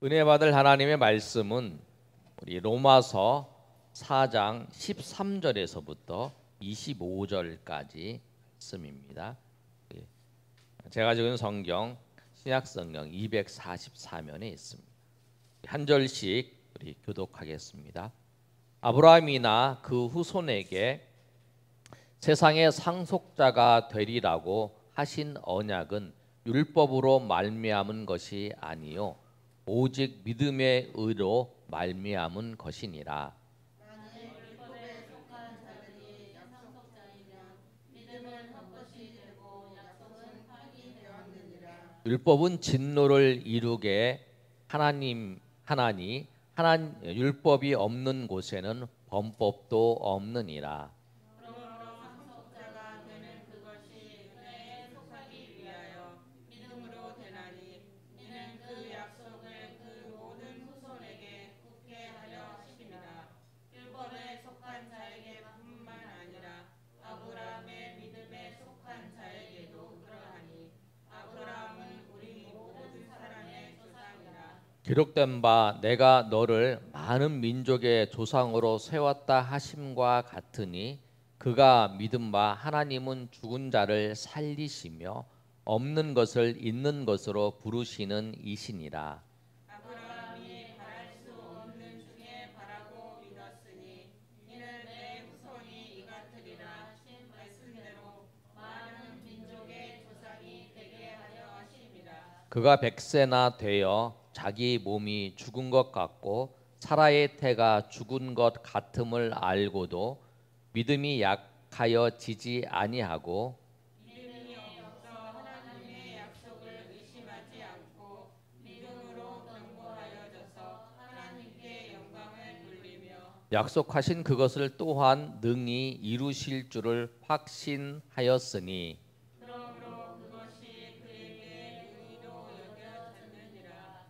은혜 받을 하나님의 말씀은 우리 로마서 4장 13절에서부터 25절까지 말씀입니다. 제가 적은 성경 신약성경 244면에 있습니다. 한 절씩 우리 교독하겠습니다. 아브라함이나 그 후손에게 세상의 상속자가 되리라고 하신 언약은 율법으로 말미암은 것이 아니요 오직 믿음의 의로 말미암은 것이니라. 나는 율법에 속한 자들이 약속자이면 믿음은 헛것이 되고 약속은 파기 되었느니라. 율법은 진노를 이루게 율법이 없는 곳에는 범법도 없느니라. 그러므로 상속자가 되는 그것이 은혜에 속하기 위하여 믿음으로 되나니 이는 그 약속을 그 모든 후손에게 굳게 하려 하심이라. 율법에 속한 자에게뿐만 아니라 아브라함의 믿음에 속한 자에게도 그러하니 아브라함은 우리 모든 사람의 조상이라. 기록된 바 내가 너를 많은 민족의 조상으로 세웠다 하심과 같으니 그가 믿은 바 하나님은 죽은 자를 살리시며 없는 것을 있는 것으로 부르시는 이시니라. 아브라함이 바랄 수 없는 중에 바라고 믿었으니 이는 내 후손이 이같으리라 하신 말씀대로 많은 민족의 조상이 되게 하려 하심이라. 그가 100세나 되어 자기 몸이 죽은 것 같고 사라의 태가 죽은 것 같음을 알고도 믿음이 약하여 지지 아니하고 믿음이 없어 하나님의 약속을 의심하지 않고 믿음으로 견고하여져서 하나님께 영광을 돌리며 약속하신 그것을 또한 능히 이루실 줄을 확신하였으니 그러므로 그것이 그에게 의로 여겨졌느니라.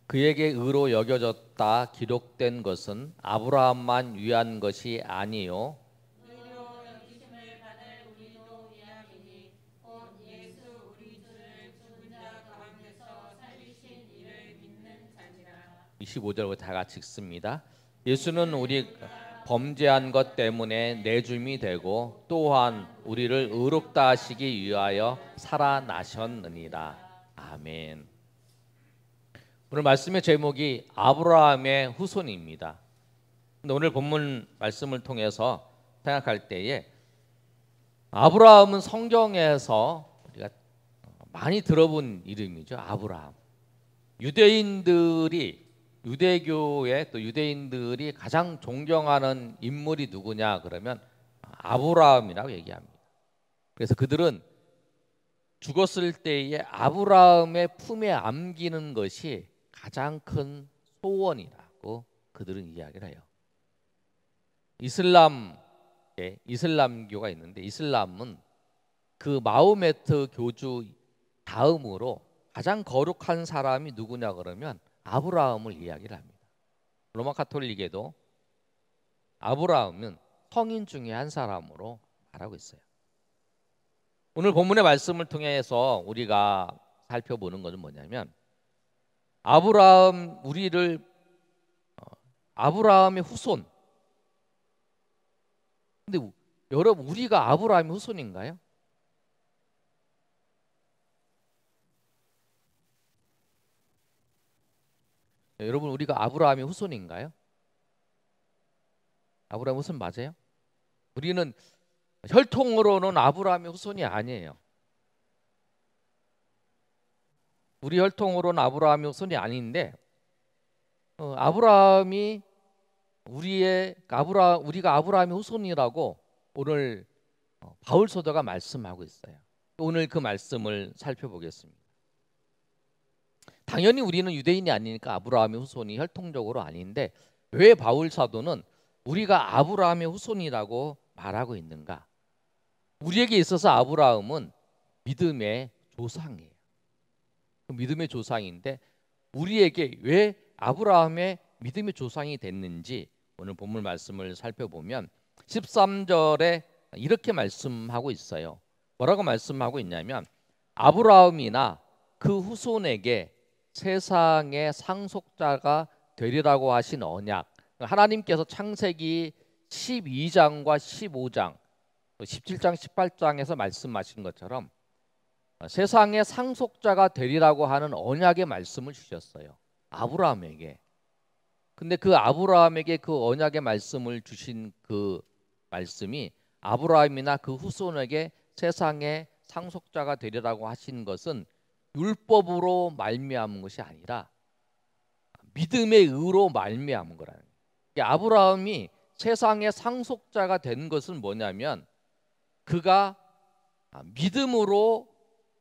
그에게 의로 여겨졌다 기록된 것은 아브라함만 위한 것이 아니요 의로 여기심을 받을 우리도 위함이니 곧 예수 우리 주를 죽은 자 가운데서 살리신 이를 믿는 자니라. 25절 다 같이 읽습니다. 예수는 우리 범죄한 것 때문에 내줌이 되고 또한 우리를 의롭다 하시기 위하여 살아나셨느니라. 아멘. 오늘 말씀의 제목이 아브라함의 후손입니다. 근데 오늘 본문 말씀을 통해서 생각할 때에 아브라함은 성경에서 우리가 많이 들어본 이름이죠. 아브라함. 유대교의 또 유대인들이 가장 존경하는 인물이 누구냐 그러면 아브라함이라고 얘기합니다. 그래서 그들은 죽었을 때에 아브라함의 품에 안기는 것이 가장 큰 소원이라고 그들은 이야기를 해요. 이슬람교가 있는데 이슬람은 그 마호메트 교주 다음으로 가장 거룩한 사람이 누구냐 그러면 아브라함을 이야기를 합니다. 로마 카톨릭에도 아브라함은 성인 중에 한 사람으로 말하고 있어요. 오늘 본문의 말씀을 통해서 우리가 살펴보는 것은 뭐냐면 아브라함의 후손. 근데 여러분 우리가 아브라함의 후손인가요? 여러분 우리가 아브라함의 후손인가요? 아브라함 후손 맞아요? 우리는 혈통으로는 아브라함의 후손이 아니에요. 우리 혈통으로는 아브라함의 후손이 아닌데 우리가 아브라함의 후손이라고 오늘 바울 사도가 말씀하고 있어요. 오늘 그 말씀을 살펴보겠습니다. 당연히 우리는 유대인이 아니니까 아브라함의 후손이 혈통적으로 아닌데 왜 바울 사도는 우리가 아브라함의 후손이라고 말하고 있는가? 우리에게 있어서 아브라함은 믿음의 조상이에요. 믿음의 조상인데 우리에게 왜 아브라함의 믿음의 조상이 됐는지 오늘 본문 말씀을 살펴보면 13절에 이렇게 말씀하고 있어요. 뭐라고 말씀하고 있냐면 아브라함이나 그 후손에게 세상의 상속자가 되리라고 하신 언약, 하나님께서 창세기 12장과 15장, 17장, 18장에서 말씀하신 것처럼 세상의 상속자가 되리라고 하는 언약의 말씀을 주셨어요. 아브라함에게. 근데 그 아브라함에게 그 언약의 말씀을 주신 그 말씀이 아브라함이나 그 후손에게 세상의 상속자가 되리라고 하신 것은 율법으로 말미암은 것이 아니라 믿음의 의로 말미암은 거라는 거예요. 아브라함이 세상의 상속자가 된 것은 뭐냐면 그가 믿음으로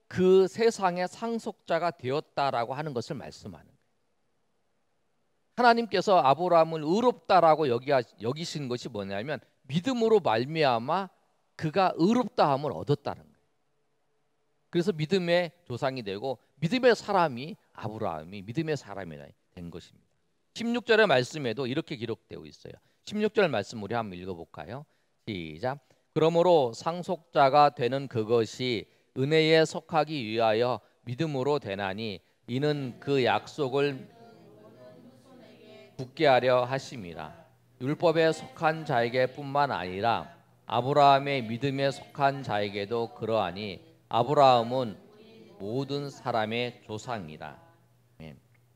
그 세상의 상속자가 되었다라고 하는 것을 말씀하는 거예요. 하나님께서 아브라함을 의롭다라고 여기신 것이 뭐냐면 믿음으로 말미암아 그가 의롭다함을 얻었다는 거예요. 그래서 믿음의 조상이 되고 믿음의 사람이 아브라함이 믿음의 사람이 된 것입니다. 16절의 말씀에도 이렇게 기록되어 있어요. 16절 말씀 우리 한번 읽어볼까요? 시작. 그러므로 상속자가 되는 그것이 은혜에 속하기 위하여 믿음으로 되나니 이는 그 약속을 굳게 하려 하심이라. 율법에 속한 자에게 뿐만 아니라 아브라함의 믿음에 속한 자에게도 그러하니 아브라함은 모든 사람의 조상이라.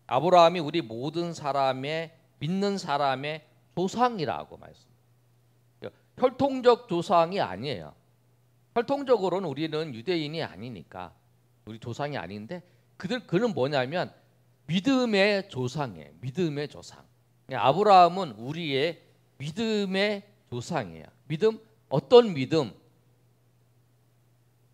아브라함이 우리 모든 사람의 믿는 사람의 조상이라고 말씀합니다. 혈통적 조상이 아니에요. 혈통적으로는 우리는 유대인이 아니니까 우리 조상이 아닌데 그는 뭐냐면 믿음의 조상이에요. 믿음의 조상. 아브라함은 우리의 믿음의 조상이에요. 믿음, 어떤 믿음?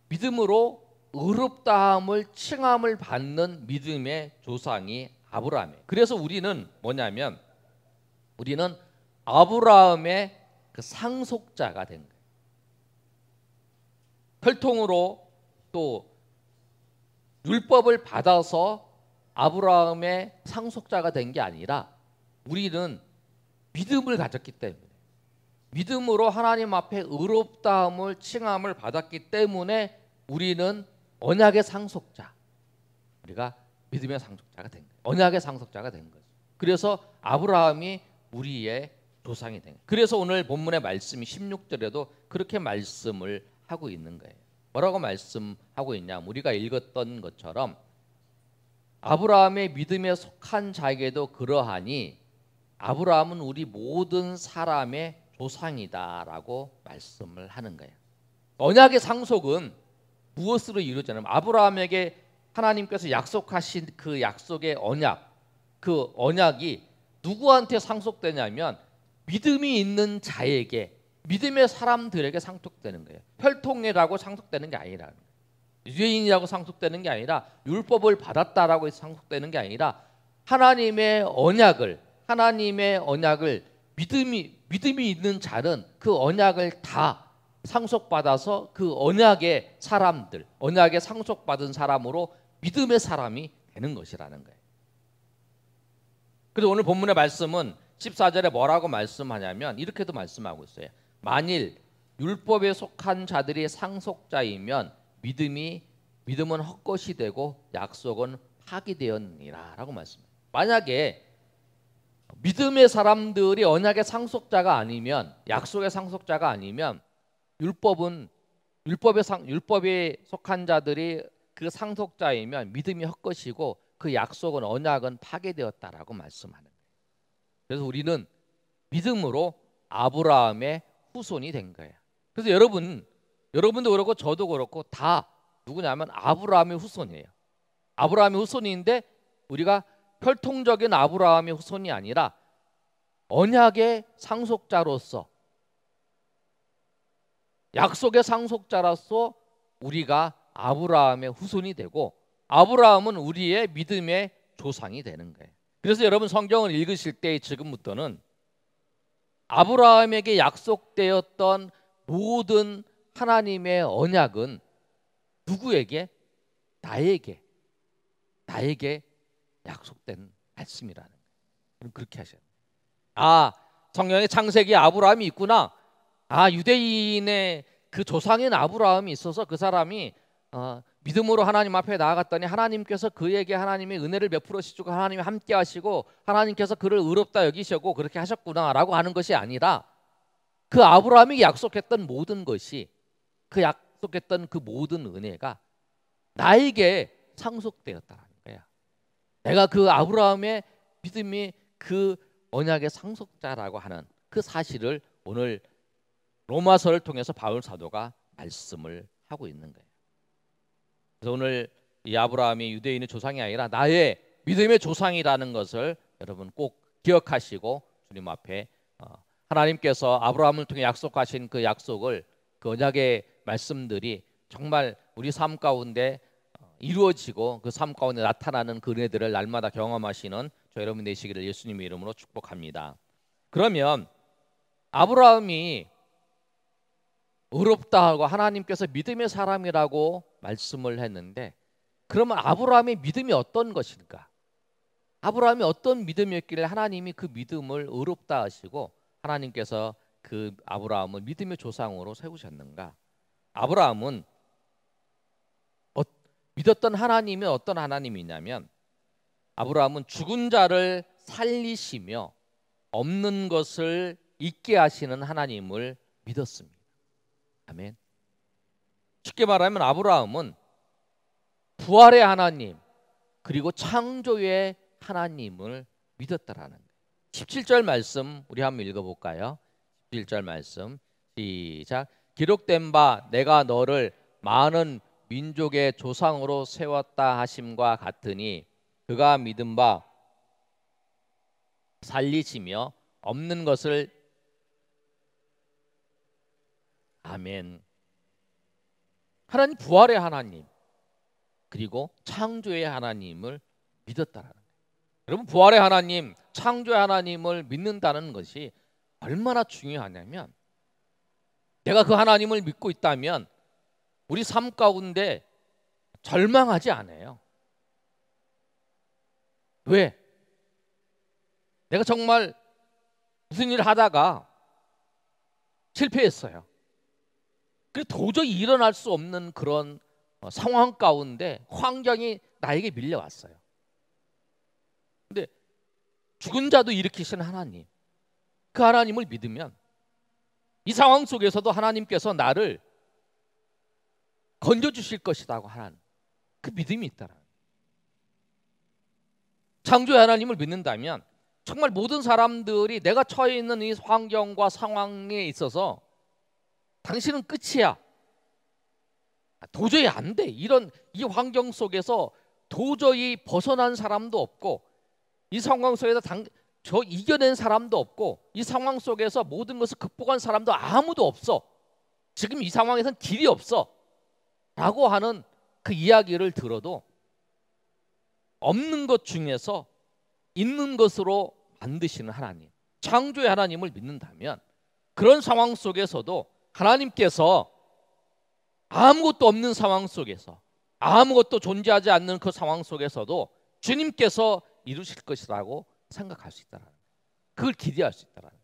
믿음으로 의롭다함을 칭함을 받는 믿음의 조상이 아브라함이에요. 그래서 우리는 뭐냐면 우리는 아브라함의 그 상속자가 된 거예요. 혈통으로 또 율법을 받아서 아브라함의 상속자가 된 게 아니라 우리는 믿음을 가졌기 때문에 믿음으로 하나님 앞에 의롭다함을 칭함을 받았기 때문에 우리는 언약의 상속자, 우리가 믿음의 상속자가 된 거예요. 언약의 상속자가 된 거죠. 그래서 아브라함이 우리의 조상이 된 거예요. 그래서 오늘 본문의 말씀이 16절에도 그렇게 말씀을 하고 있는 거예요. 뭐라고 말씀하고 있냐? 우리가 읽었던 것처럼 아브라함의 믿음에 속한 자에게도 그러하니 아브라함은 우리 모든 사람의 조상이다라고 말씀을 하는 거예요. 언약의 상속은 무엇으로 이루어지냐면 아브라함에게 하나님께서 약속하신 그 약속의 언약, 그 언약이 누구한테 상속되냐면 믿음이 있는 자에게, 믿음의 사람들에게 상속되는 거예요. 혈통이라고 상속되는 게 아니라, 유대인이라고 상속되는 게 아니라, 율법을 받았다라고 해서 상속되는 게 아니라 하나님의 언약을 믿음이 있는 자는 그 언약을 다 상속받아서 그 언약의 사람들, 언약의 상속받은 사람으로 믿음의 사람이 되는 것이라는 거예요. 그래서 오늘 본문의 말씀은 14절에 뭐라고 말씀하냐면 이렇게도 말씀하고 있어요. 만일 율법에 속한 자들이 상속자이면 믿음은 헛것이 되고 약속은 파기되었느니라 라고 말씀해요. 만약에 믿음의 사람들이 언약의 상속자가 아니면, 약속의 상속자가 아니면 율법에 속한 자들이 그 상속자이면 믿음이 헛것이고 그 약속은, 언약은 파괴되었다라고 말씀하는 거예요. 그래서 우리는 믿음으로 아브라함의 후손이 된 거예요. 그래서 여러분도 그렇고 저도 그렇고 다 누구냐면 아브라함의 후손이에요. 아브라함의 후손인데 우리가 혈통적인 아브라함의 후손이 아니라 언약의 상속자로서, 약속의 상속자로서 우리가 아브라함의 후손이 되고 아브라함은 우리의 믿음의 조상이 되는 거예요. 그래서 여러분 성경을 읽으실 때 지금부터는 아브라함에게 약속되었던 모든 하나님의 언약은 누구에게? 나에게 약속된 말씀이라는 거예요. 그럼 그렇게 하셔야 돼요. 아, 성경에 창세기에 아브라함이 있구나. 아, 유대인의 그 조상인 아브라함이 있어서 그 사람이 믿음으로 하나님 앞에 나아갔더니 하나님께서 그에게 하나님의 은혜를 베풀어 주시고 하나님이 함께 하시고 하나님께서 그를 의롭다 여기시고 그렇게 하셨구나라고 하는 것이 아니라 그 아브라함이 약속했던 모든 것이 그 약속했던 그 모든 은혜가 나에게 상속되었다는 거야. 내가 그 아브라함의 믿음이 그 언약의 상속자라고 하는 그 사실을 오늘 로마서를 통해서 바울 사도가 말씀을 하고 있는 거예요. 그래서 오늘 이 아브라함이 유대인의 조상이 아니라 나의 믿음의 조상이라는 것을 여러분 꼭 기억하시고 주님 앞에 하나님께서 아브라함을 통해 약속하신 그 약속을 그 언약의 말씀들이 정말 우리 삶 가운데 이루어지고 그 삶 가운데 나타나는 그 은혜들을 날마다 경험하시는 저 여러분 되시기를 예수님의 이름으로 축복합니다. 그러면 아브라함이 의롭다 하고 하나님께서 믿음의 사람이라고 말씀을 했는데 그러면 아브라함의 믿음이 어떤 것일까? 아브라함이 어떤 믿음이었길래 하나님이 그 믿음을 의롭다 하시고 하나님께서 그 아브라함을 믿음의 조상으로 세우셨는가? 아브라함은 믿었던 하나님이 어떤 하나님이냐면 아브라함은 죽은 자를 살리시며 없는 것을 있게 하시는 하나님을 믿었습니다. 아멘. 쉽게 말하면 아브라함은 부활의 하나님 그리고 창조의 하나님을 믿었다라는 거예요. 17절 말씀 우리 한번 읽어볼까요? 17절 말씀 시작. 기록된 바 내가 너를 많은 민족의 조상으로 세웠다 하심과 같으니 그가 믿은 바 살리시며 없는 것을 아멘. 하나님 부활의 하나님 그리고 창조의 하나님을 믿었다라는 거예요. 여러분 부활의 하나님, 창조의 하나님을 믿는다는 것이 얼마나 중요하냐면 내가 그 하나님을 믿고 있다면 우리 삶 가운데 절망하지 않아요. 왜? 내가 정말 무슨 일을 하다가 실패했어요. 그래서 도저히 일어날 수 없는 그런 상황 가운데 환경이 나에게 밀려왔어요. 근데 죽은 자도 일으키신 하나님, 그 하나님을 믿으면 이 상황 속에서도 하나님께서 나를 건져주실 것이라고 하는 그 믿음이 있다라. 창조의 하나님을 믿는다면 정말 모든 사람들이 내가 처해 있는 이 환경과 상황에 있어서 당신은 끝이야. 도저히 안 돼. 이런 이 환경 속에서 도저히 벗어난 사람도 없고 이 상황 속에서 저 이겨낸 사람도 없고 이 상황 속에서 모든 것을 극복한 사람도 아무도 없어. 지금 이 상황에선 길이 없어. 라고 하는 그 이야기를 들어도 없는 것 중에서 있는 것으로 만드시는 하나님, 창조의 하나님을 믿는다면 그런 상황 속에서도 하나님께서 아무것도 없는 상황 속에서 아무것도 존재하지 않는 그 상황 속에서도 주님께서 이루실 것이라고 생각할 수 있다는 거예요. 그걸 기대할 수 있다는 거예요.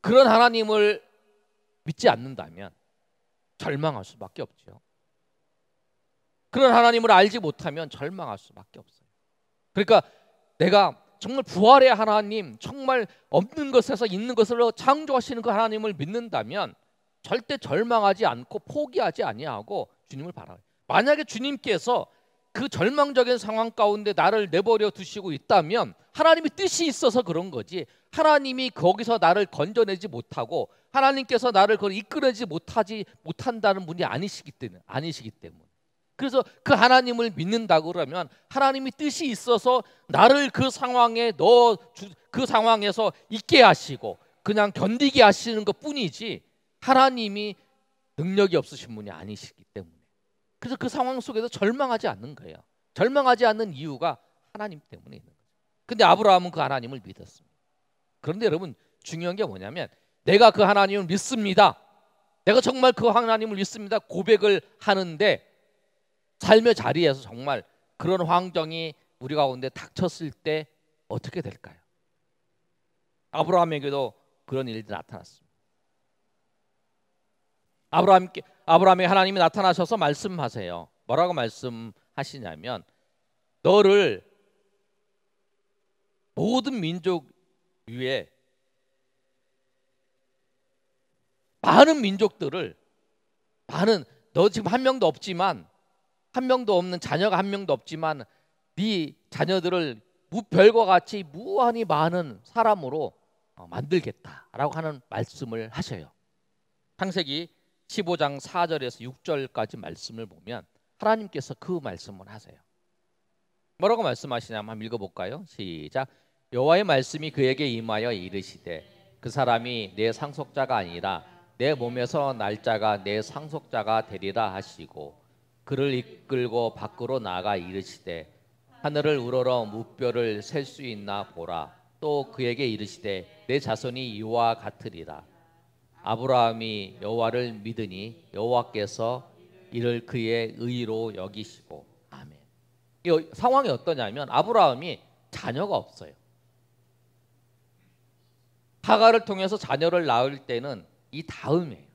그런 하나님을 믿지 않는다면 절망할 수밖에 없죠. 그런 하나님을 알지 못하면 절망할 수밖에 없어요. 그러니까 내가 정말 부활의 하나님, 정말 없는 것에서 있는 것으로 창조하시는 그 하나님을 믿는다면 절대 절망하지 않고 포기하지 아니하고 주님을 바라요. 만약에 주님께서 그 절망적인 상황 가운데 나를 내버려 두시고 있다면 하나님이 뜻이 있어서 그런 거지, 하나님이 거기서 나를 건져내지 못하고 하나님께서 나를 거기 이끌어내지 못한다는 분이 아니시기 때문에 그래서 그 하나님을 믿는다 그러면 하나님이 뜻이 있어서 나를 그 상황에 그 상황에서 있게 하시고 그냥 견디게 하시는 것 뿐이지 하나님이 능력이 없으신 분이 아니시기 때문에 그래서 그 상황 속에서 절망하지 않는 거예요. 절망하지 않는 이유가 하나님 때문에 있는 거죠. 근데 아브라함은 그 하나님을 믿었습니다. 그런데 여러분 중요한 게 뭐냐면 내가 그 하나님을 믿습니다. 내가 정말 그 하나님을 믿습니다. 고백을 하는데 삶의 자리에서 정말 그런 환경이 우리 가운데 닥쳤을 때 어떻게 될까요? 아브라함에게도 그런 일이 나타났습니다. 아브라함에게 하나님이 나타나셔서 말씀하세요. 뭐라고 말씀하시냐면 너를 모든 민족 위에 많은 민족들을 너 지금 한 명도 없지만 한 명도 없는 자녀가 한 명도 없지만 네 자녀들을 별과 같이 무한히 많은 사람으로 만들겠다라고 하는 말씀을 하셔요. 창세기 15장 4절에서 6절까지 말씀을 보면 하나님께서 그 말씀을 하세요. 뭐라고 말씀하시냐면 한번 읽어볼까요? 시작. 여호와의 말씀이 그에게 임하여 이르시되 그 사람이 내 상속자가 아니라 내 몸에서 날 자가 내 상속자가 되리라 하시고 그를 이끌고 밖으로 나가 이르시되 하늘을 우러러 무뼈를 셀 수 있나 보라. 또 그에게 이르시되 내 자손이 이와 같으리라. 아브라함이 여호와를 믿으니 여호와께서 이를 그의 의로 여기시고. 아멘. 이 상황이 어떠냐면 아브라함이 자녀가 없어요. 하가를 통해서 자녀를 낳을 때는 이 다음이에요.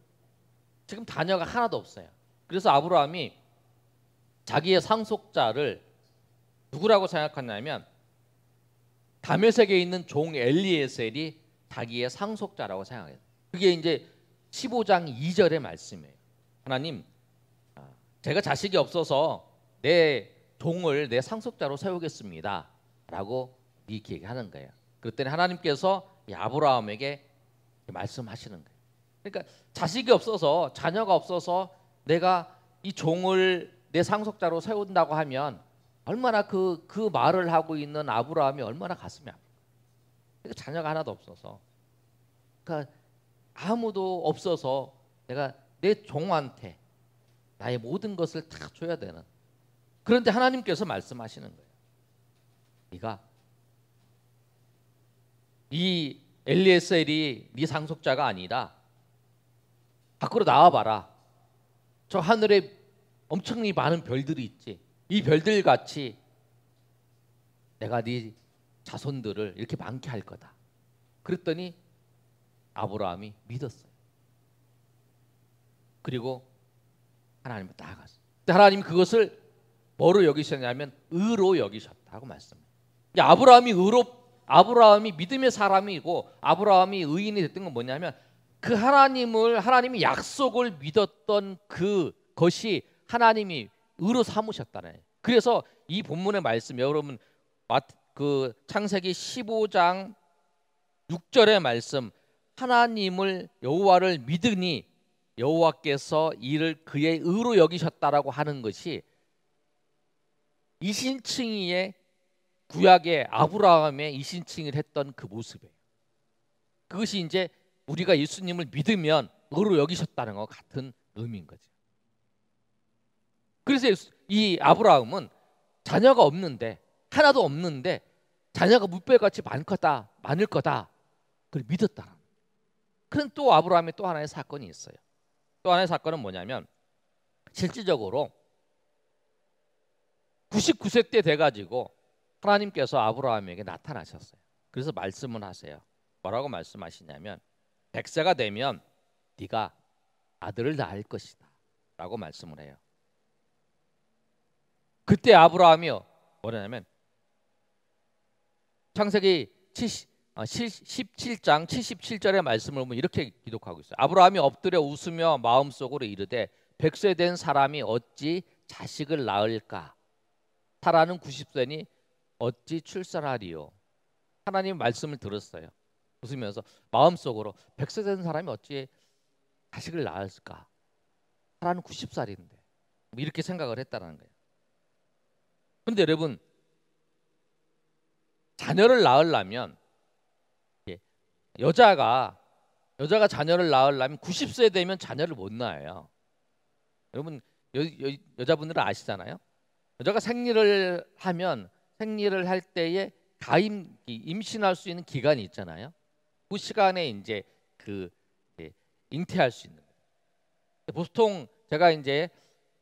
지금 자녀가 하나도 없어요. 그래서 아브라함이 자기의 상속자를 누구라고 생각하냐면 다메섹에 있는 종 엘리에셀이 자기의 상속자라고 생각해요. 그게 이제 15장 2절의 말씀이에요. 하나님, 제가 자식이 없어서 내 종을 내 상속자로 세우겠습니다 라고 이렇게 얘기하는 거예요. 그랬더니 하나님께서 이 아브라함에게 말씀하시는 거예요. 그러니까 자식이 없어서 자녀가 없어서 내가 이 종을 내 상속자로 세운다고 하면 얼마나 그 말을 하고 있는 아브라함이 얼마나 가슴이 아프고, 그러니까 자녀가 하나도 없어서, 그러니까 아무도 없어서 내가 내 종한테 나의 모든 것을 다 줘야 되는. 그런데 하나님께서 말씀하시는 거예요. 네가 이 엘리에셀이 네 상속자가 아니라 밖으로 나와봐라. 저 하늘에 엄청나게 많은 별들이 있지. 이 별들 같이 내가 네 자손들을 이렇게 많게 할 거다. 그랬더니 아브라함이 믿었어요. 그리고 하나님을 따라갔어요. 근데 하나님이 그것을 뭐로 여기셨냐면 의로 여기셨다고 말씀해요. 아브라함이 믿음의 사람이고 아브라함이 의인이 됐던 건 뭐냐면 그 하나님이 약속을 믿었던 그것이 하나님이 의로 삼으셨다는 거예요. 그래서 이 본문의 말씀, 여러분 그 창세기 15장 6절의 말씀, 하나님을 여호와를 믿으니 여호와께서 이를 그의 의로 여기셨다라고 하는 것이 이신칭의의 구약의 아브라함의 이신칭을 했던 그 모습이에요. 그것이 이제 우리가 예수님을 믿으면 의로 여기셨다는 것 같은 의미인 거죠. 그래서 이 아브라함은 자녀가 없는데, 하나도 없는데 자녀가 무뼈같이 많을 거다 그걸 믿었다. 그런 또 아브라함의 또 하나의 사건이 있어요. 또 하나의 사건은 뭐냐면 실질적으로 99세 때 돼가지고 하나님께서 아브라함에게 나타나셨어요. 그래서 말씀을 하세요. 뭐라고 말씀하시냐면 100세가 되면 네가 아들을 낳을 것이다 라고 말씀을 해요. 그때 아브라함이 뭐냐면 창세기 17장 77절의 말씀을 보면 이렇게 기록하고 있어요. 아브라함이 엎드려 웃으며 마음속으로 이르되 100세 된 사람이 어찌 자식을 낳을까? 사라는 90세니 어찌 출산하리요? 하나님 말씀을 들었어요. 웃으면서 마음속으로 100세 된 사람이 어찌 자식을 낳을까? 사라는 90살인데 이렇게 생각을 했다는 거예요. 그런데 여러분, 자녀를 낳으려면 여자가 자녀를 낳으려면 90세 되면 자녀를 못 낳아요. 여러분 여자분들은 아시잖아요. 여자가 생리를 할 때에 임신할 수 있는 기간이 있잖아요. 그 시간에 이제 잉태할 수 있는 거예요. 보통 제가 이제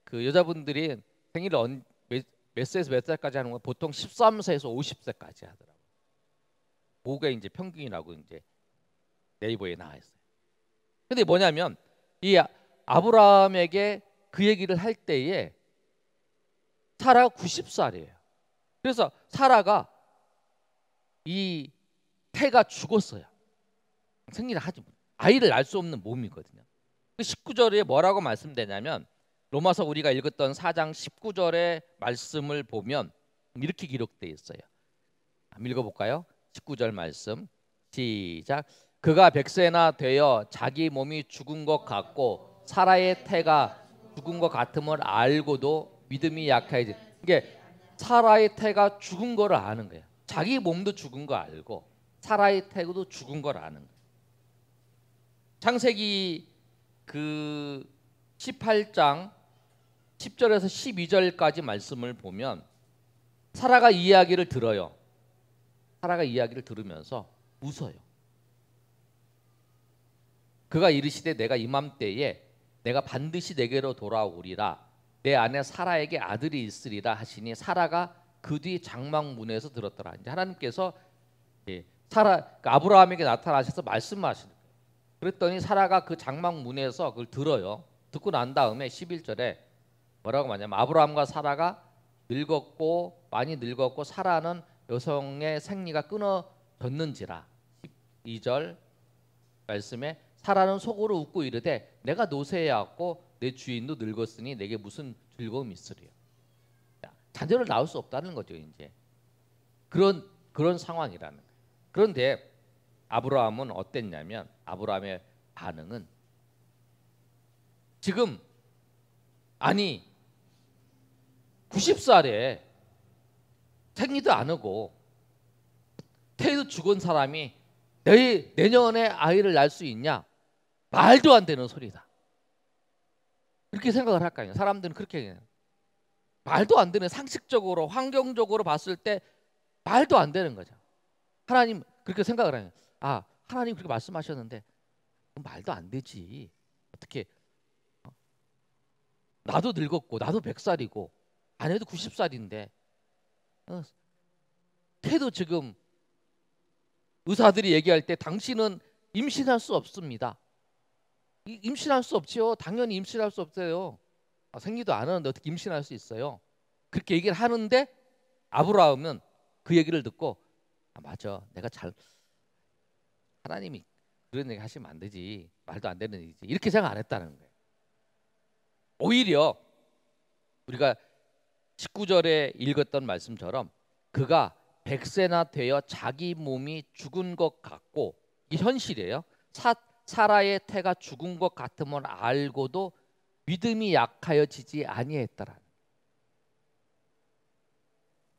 그 여자분들이 생리를 몇 세에서 몇 살까지 하는 건 보통 13세에서 50세까지 하더라고요. 그게 이제 평균이라고 이제 네이버에 나와 있어요. 근데 뭐냐면 이 아브라함에게 그 얘기를 할 때에 사라가 90살이에요. 그래서 사라가 이 태가 죽었어요. 생리를 하지 못. 아이를 낳을 수 없는 몸이거든요. 19절에 뭐라고 말씀되냐면 로마서 우리가 읽었던 4장 19절의 말씀을 보면 이렇게 기록되어 있어요. 한번 읽어볼까요? 19절 말씀 시작. 그가 100세나 되어 자기 몸이 죽은 것 같고 사라의 태가 죽은 것 같음을 알고도 믿음이 약하지. 이게 사라의 태가 죽은 거를 아는 거예요. 자기 몸도 죽은 거 알고 사라의 태도 죽은 걸 아는 거예요. 창세기 그 18장 10절에서 12절까지 말씀을 보면 사라가 이야기를 들어요. 사라가 이야기를 들으면서 웃어요. 그가 이르시되 내가 이맘때에 내가 반드시 내게로 돌아오리라. 내 아내 사라에게 아들이 있으리라 하시니 사라가 그 뒤 장막문에서 들었더라. 이제 하나님께서 사라 아브라함에게 나타나셔서 말씀하시는 거예요. 그랬더니 사라가 그 장막문에서 그걸 들어요. 듣고 난 다음에 11절에 뭐라고 말하냐면 아브라함과 사라가 늙었고 많이 늙었고 사라는 여성의 생리가 끊어졌는지라. 12절 말씀에 사라는 속으로 웃고 이르되 내가 노쇠해왔고 내 주인도 늙었으니 내게 무슨 즐거움이 있으리요. 자녀를 낳을 수 없다는 거죠. 이제 그런 상황이라는 거예요. 그런데 아브라함은 어땠냐면 아브라함의 반응은 지금 아니 90살에 생리도 안 하고 태도 죽은 사람이 내년에 아이를 낳을 수 있냐? 말도 안 되는 소리다. 그렇게 생각을 할 거 아니에요. 사람들은 그렇게 해요. 말도 안 되는, 상식적으로 환경적으로 봤을 때 말도 안 되는 거죠. 하나님 그렇게 생각을 해요. 아, 하나님 그렇게 말씀하셨는데 말도 안 되지. 어떻게 나도 늙었고 나도 100살이고 아내도 90살인데 태도 지금 의사들이 얘기할 때 당신은 임신할 수 없습니다. 임신할 수 없지요. 당연히 임신할 수 없어요. 생리도 안 하는데 어떻게 임신할 수 있어요? 그렇게 얘기를 하는데 아브라함은 그 얘기를 듣고 맞아, 내가 하나님이 그런 얘기 하시면 안 되지, 말도 안 되는 얘기지, 이렇게 생각 안 했다는 거예요. 오히려 우리가 19절에 읽었던 말씀처럼 그가 100세나 되어 자기 몸이 죽은 것 같고, 이게 현실이에요. 사라의 태가 죽은 것 같음을 알고도 믿음이 약하여지지 아니했더라.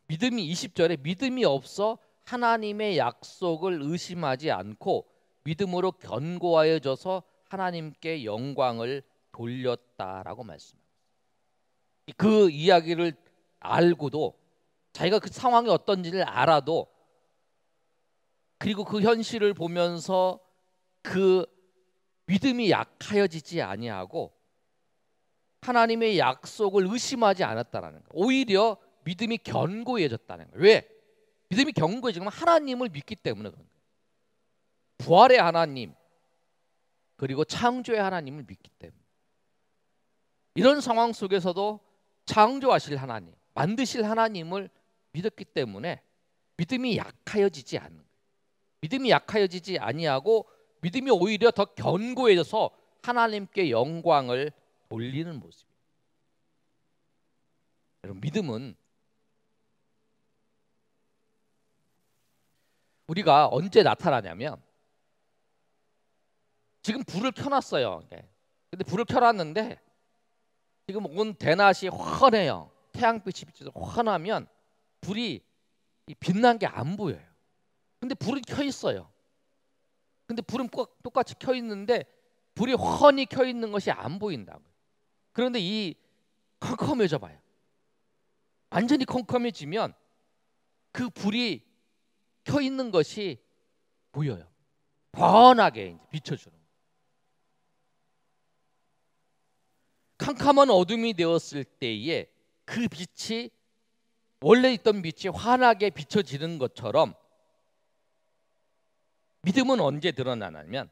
믿음이 20절에 믿음이 없어 하나님의 약속을 의심하지 않고 믿음으로 견고하여져서 하나님께 영광을 돌렸다라고 말씀합니다. 그 이야기를 알고도, 자기가 그 상황이 어떤지를 알아도, 그리고 그 현실을 보면서 그 믿음이 약하여지지 아니하고 하나님의 약속을 의심하지 않았다라는 거예요. 오히려 믿음이 견고해졌다는 거예요. 왜? 믿음이 견고해지면 하나님을 믿기 때문에 그런 거예요. 부활의 하나님 그리고 창조의 하나님을 믿기 때문에. 이런 상황 속에서도 창조하실 하나님, 만드실 하나님을 믿었기 때문에 믿음이 약하여지지 않는 거예요. 믿음이 약하여지지 아니하고 믿음이 오히려 더 견고해져서 하나님께 영광을 돌리는 모습이에요. 여러분, 믿음은 우리가 언제 나타나냐면, 지금 불을 켜놨어요. 근데 불을 켜놨는데 지금 온 대낮이 환해요. 태양빛이 비쳐서 환하면 불이 빛난 게 안 보여요. 근데 불은 켜 있어요. 근데 불은 똑같이 켜 있는데 불이 훤히 켜 있는 것이 안 보인다고요. 그런데 이 컴컴해져 봐요. 완전히 컴컴해지면 그 불이 켜 있는 것이 보여요. 훤하게 이제 비춰주는 거예요. 캄캄한 어둠이 되었을 때에 그 빛이 원래 있던 빛이 환하게 비춰지는 것처럼 믿음은 언제 드러나냐면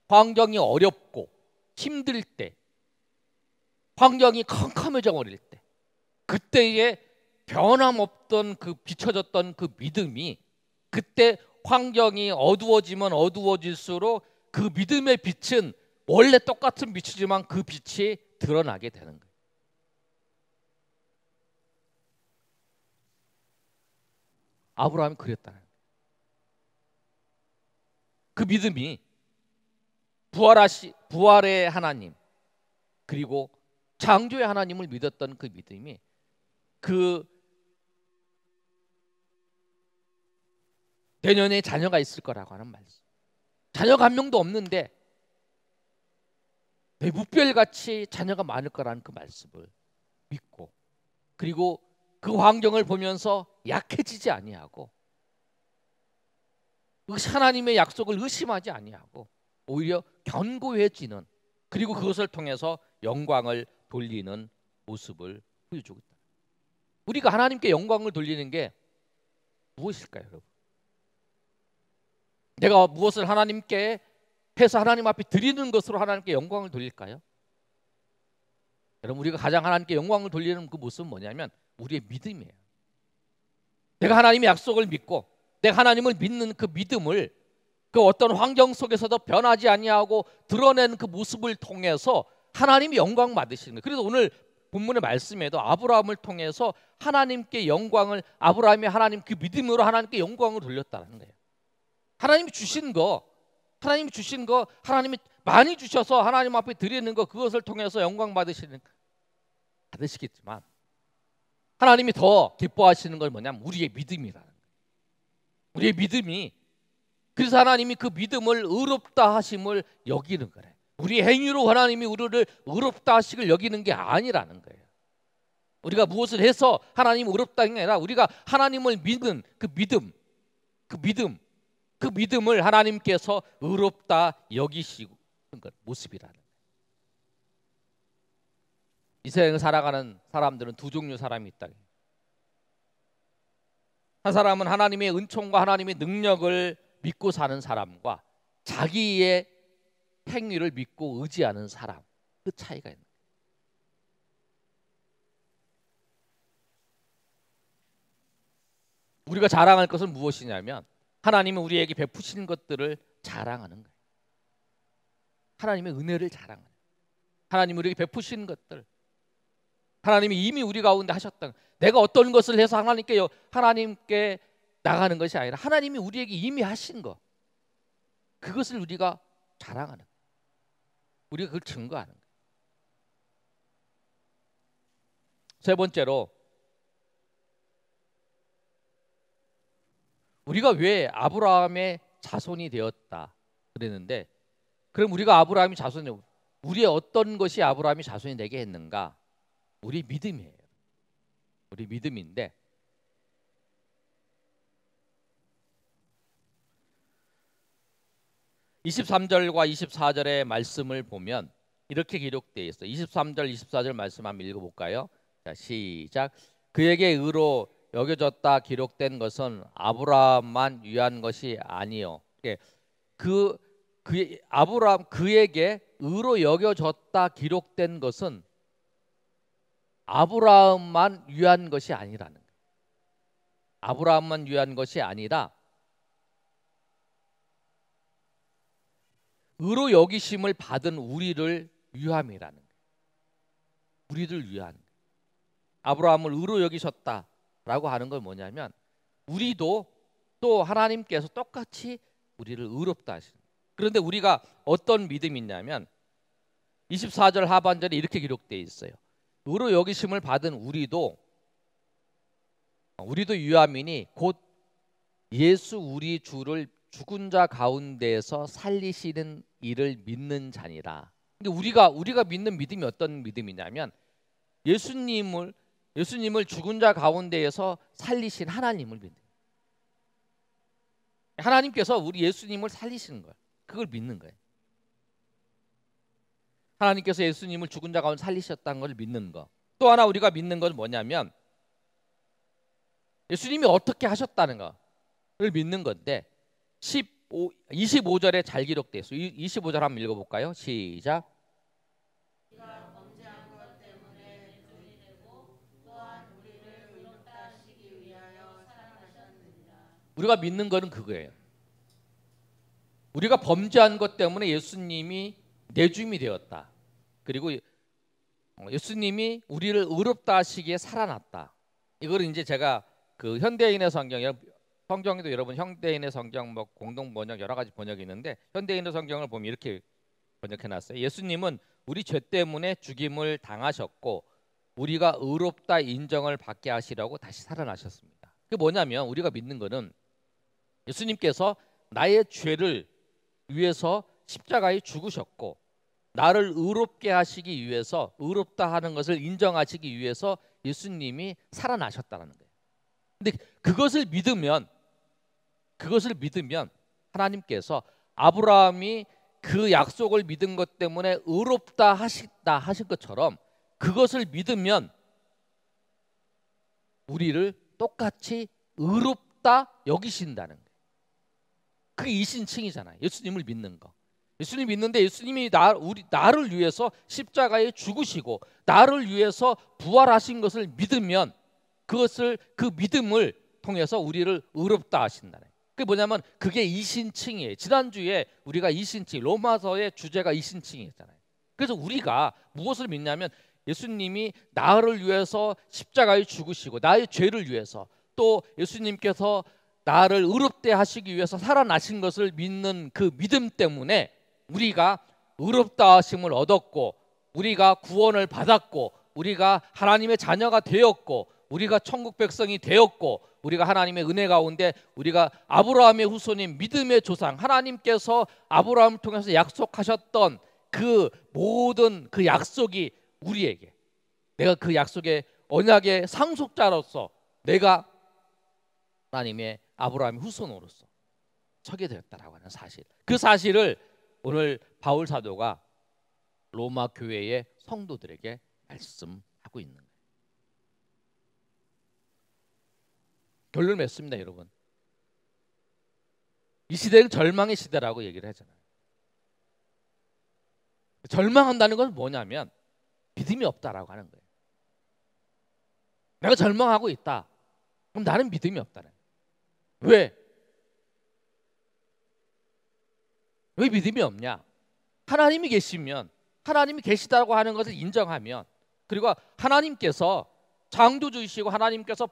환경이 어렵고 힘들 때, 환경이 컴컴해져 버릴 때, 그때에 변함없던 그 비춰졌던 그 믿음이, 그때 환경이 어두워지면 어두워질수록 그 믿음의 빛은 원래 똑같은 빛이지만 그 빛이 드러나게 되는 거예요. 아브라함이 그랬다는 거예요. 그 믿음이 부활의 하나님, 그리고 창조의 하나님을 믿었던 그 믿음이, 그 내년에 자녀가 있을 거라고 하는 말씀, 자녀가 한 명도 없는데 무별같이 자녀가 많을 거라는 그 말씀을 믿고, 그리고 그 환경을 보면서 약해지지 아니하고 하나님의 약속을 의심하지 아니하고 오히려 견고해지는, 그리고 그것을 통해서 영광을 돌리는 모습을 보여주고 있다. 우리가 하나님께 영광을 돌리는 게 무엇일까요, 여러분? 내가 무엇을 하나님께 해서 하나님 앞에 드리는 것으로 하나님께 영광을 돌릴까요? 여러분, 우리가 가장 하나님께 영광을 돌리는 그 모습은 뭐냐면 우리의 믿음이에요. 내가 하나님의 약속을 믿고 내가 하나님을 믿는 그 믿음을 그 어떤 환경 속에서도 변하지 아니하고 드러낸 그 모습을 통해서 하나님이 영광 받으시는 거예요. 그래서 오늘 본문의 말씀에도 아브라함을 통해서 하나님께 영광을, 아브라함이 하나님 그 믿음으로 하나님께 영광을 돌렸다는 거예요. 하나님이 주신 거, 하나님이 많이 주셔서 하나님 앞에 드리는 거, 그것을 통해서 영광 받으시겠지만 하나님이 더 기뻐하시는 건 뭐냐면 우리의 믿음이라는 거예요. 우리의 믿음이, 그래서 하나님이 그 믿음을 의롭다 하심을 여기는 거래요. 우리 행위로 하나님이 우리를 의롭다 하시길 여기는 게 아니라는 거예요. 우리가 무엇을 해서 하나님이 의롭다는 게 아니라 우리가 하나님을 믿는 그 믿음을 하나님께서 의롭다 여기시는 것, 모습이라는 거예요. 이 세상에 살아가는 사람들은 두 종류 사람이 있다. 한 사람은 하나님의 은총과 하나님의 능력을 믿고 사는 사람과 자기의 행위를 믿고 의지하는 사람, 그 차이가 있는 거예요. 우리가 자랑할 것은 무엇이냐면 하나님은 우리에게 베푸신 것들을 자랑하는 거예요. 하나님의 은혜를 자랑하는 거예요. 하나님이 우리에게 베푸신 것들, 하나님이 이미 우리 가운데 하셨던, 내가 어떤 것을 해서 하나님께 나가는 것이 아니라 하나님이 우리에게 이미 하신 것, 그것을 우리가 자랑하는 거예요. 우리가 그걸 증거하는 거예요. 세 번째로, 우리가 왜 아브라함의 자손이 되었다 그랬는데, 그럼 우리가 아브라함이 자손이, 우리의 어떤 것이 아브라함이 자손이 되게 했는가? 우리 믿음이에요. 우리 믿음인데, (23절과 24절의) 말씀을 보면 이렇게 기록되어 있어요. 23절 24절 말씀 한번 읽어볼까요? 자, 시작. 그에게 의로 여겨졌다 기록된 것은 아브라함만 위한 것이 아니요. 아브라함, 그에게 의로 여겨졌다 기록된 것은 아브라함만 위한 것이 아니라는 거예요. 아브라함만 위한 것이 아니라 의로 여기심을 받은 우리를 위함이라는 거예요. 우리를 위한 거예요. 아브라함을 의로 여기셨다라고 하는 건 뭐냐면 우리도 또 하나님께서 똑같이 우리를 의롭다 하시는 거예요. 그런데 우리가 어떤 믿음이 있냐면 24절 하반절에 이렇게 기록되어 있어요. 의로 여기심을 받은 우리도 유함이니 곧 예수 우리 주를 죽은 자 가운데에서 살리시는 이를 믿는 자니라. 근데 우리가 믿는 믿음이 어떤 믿음이냐면 예수님을 죽은 자 가운데에서 살리신 하나님을 믿는 거예요. 하나님께서 우리 예수님을 살리시는 거예요. 그걸 믿는 거예요. 하나님께서 예수님을 죽은 자 가운데 살리셨다는 걸 믿는 거. 또 하나 우리가 믿는 건 뭐냐면 예수님이 어떻게 하셨다는 거를 믿는 건데 25절에 잘 기록되어 있어요. 25절 한번 읽어볼까요? 시작. 네가 범죄한 것 우리가 믿는 거는 그거예요. 우리가 범죄한 것 때문에 예수님이 내주임이 되었다. 그리고 예수님이 우리를 의롭다 하시기에 살아났다. 이걸 이제 제가 그 현대인의 성경에도 여러분 현대인의 성경 뭐 공동 번역 여러 가지 번역이 있는데 현대인의 성경을 보면 이렇게 번역해 놨어요. 예수님은 우리 죄 때문에 죽임을 당하셨고 우리가 의롭다 인정을 받게 하시라고 다시 살아나셨습니다. 그게 뭐냐면 우리가 믿는 거는 예수님께서 나의 죄를 위해서 십자가에 죽으셨고 나를 의롭게 하시기 위해서 의롭다 하는 것을 인정하시기 위해서 예수님이 살아나셨다는 거예요. 근데 그것을 믿으면 하나님께서 아브라함이 그 약속을 믿은 것 때문에 의롭다 하셨다 하신 것처럼 그것을 믿으면 우리를 똑같이 의롭다 여기신다는 거예요. 그게 이신칭이잖아요. 예수님을 믿는 거. 예수님 믿는데 예수님이 나를 위해서 십자가에 죽으시고 나를 위해서 부활하신 것을 믿으면 그 믿음을 통해서 우리를 의롭다 하신다는 거예요. 그게 뭐냐면 그게 이신칭이에요. 지난주에 우리가 이신칭 로마서의 주제가 이신칭이었잖아요. 그래서 우리가 무엇을 믿냐면 예수님이 나를 위해서 십자가에 죽으시고 나의 죄를 위해서 또 예수님께서 나를 의롭게 하시기 위해서 살아나신 것을 믿는 그 믿음 때문에 우리가 의롭다 하심을 얻었고 우리가 구원을 받았고 우리가 하나님의 자녀가 되었고 우리가 천국 백성이 되었고 우리가 하나님의 은혜 가운데 우리가 아브라함의 후손인 믿음의 조상 하나님께서 아브라함을 통해서 약속하셨던 그 모든 그 약속이 우리에게 내가 그 약속의 언약의 상속자로서 내가 하나님의 아브라함의 후손으로서 서게 되었다라고 하는 사실. 그 사실을 오늘 바울 사도가 로마 교회의 성도들에게 말씀하고 있는 거예요. 결론을 맺습니다, 여러분. 이 시대는 절망의 시대라고 얘기를 하잖아요. 절망한다는 건 뭐냐면 믿음이 없다라고 하는 거예요. 내가 절망하고 있다. 그럼 나는 믿음이 없다는 거예요. 왜? 왜 믿음이 없냐? 하나님이 계시면 하나님이 계시다고 하는 것을 인정하면 그리고 하나님께서 창조주이시고 하나님께서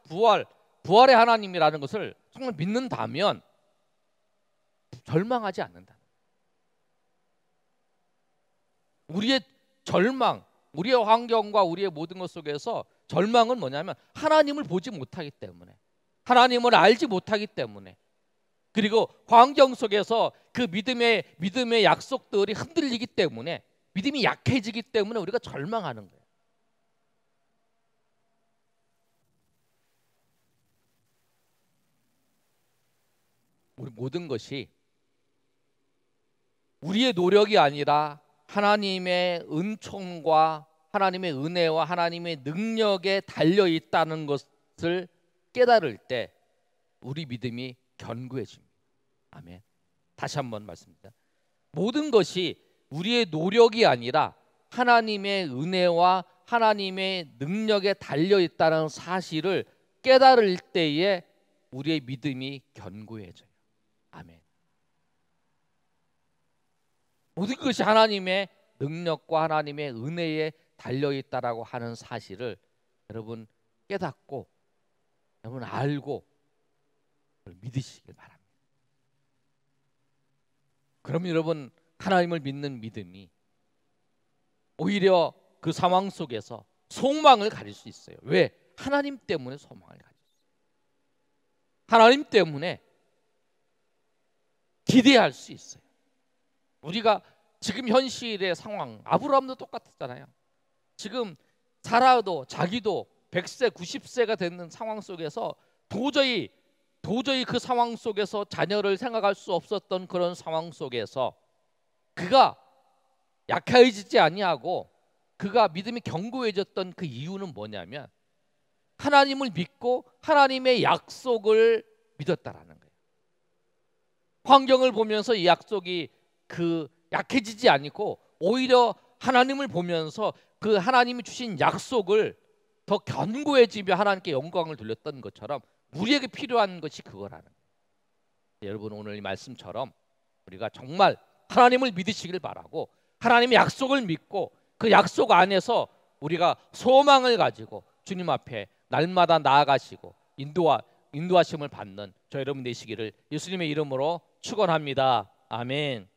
부활의 하나님이라는 것을 정말 믿는다면 절망하지 않는다. 우리의 절망, 우리의 환경과 우리의 모든 것 속에서 절망은 뭐냐면 하나님을 보지 못하기 때문에 하나님을 알지 못하기 때문에 그리고 환경 속에서 그 믿음의 약속들이 흔들리기 때문에 믿음이 약해지기 때문에 우리가 절망하는 거예요. 우리 모든 것이 우리의 노력이 아니라 하나님의 은총과 하나님의 은혜와 하나님의 능력에 달려 있다는 것을 깨달을 때 우리 믿음이 견고해집니다. 아멘. 다시 한번 말씀드립니다. 모든 것이 우리의 노력이 아니라 하나님의 은혜와 하나님의 능력에 달려 있다는 사실을 깨달을 때에 우리의 믿음이 견고해져요. 아멘. 모든 것이 하나님의 능력과 하나님의 은혜에 달려 있다라고 하는 사실을 여러분 깨닫고 여러분 알고 믿으시길 바랍니다. 그럼 여러분 하나님을 믿는 믿음이 오히려 그 상황 속에서 소망을 가질 수 있어요. 왜? 하나님 때문에 소망을 가질 수 있어요. 하나님 때문에 기대할 수 있어요. 우리가 지금 현실의 상황 아브라함도 똑같았잖아요. 지금 사라도 자기도 100세 90세가 되는 상황 속에서 도저히 그 상황 속에서 자녀를 생각할 수 없었던 그런 상황 속에서 그가 약해지지 아니하고 그가 믿음이 견고해졌던 그 이유는 뭐냐면 하나님을 믿고 하나님의 약속을 믿었다라는 거예요. 환경을 보면서 이 약속이 그 약해지지 않고 오히려 하나님을 보면서 그 하나님이 주신 약속을 더 견고해지며 하나님께 영광을 돌렸던 것처럼 우리에게 필요한 것이 그거라는 거예요. 여러분 오늘 이 말씀처럼 우리가 정말 하나님을 믿으시길 바라고 하나님의 약속을 믿고 그 약속 안에서 우리가 소망을 가지고 주님 앞에 날마다 나아가시고 인도하심을 받는 저 여러분 되시기를 예수님의 이름으로 축원합니다. 아멘.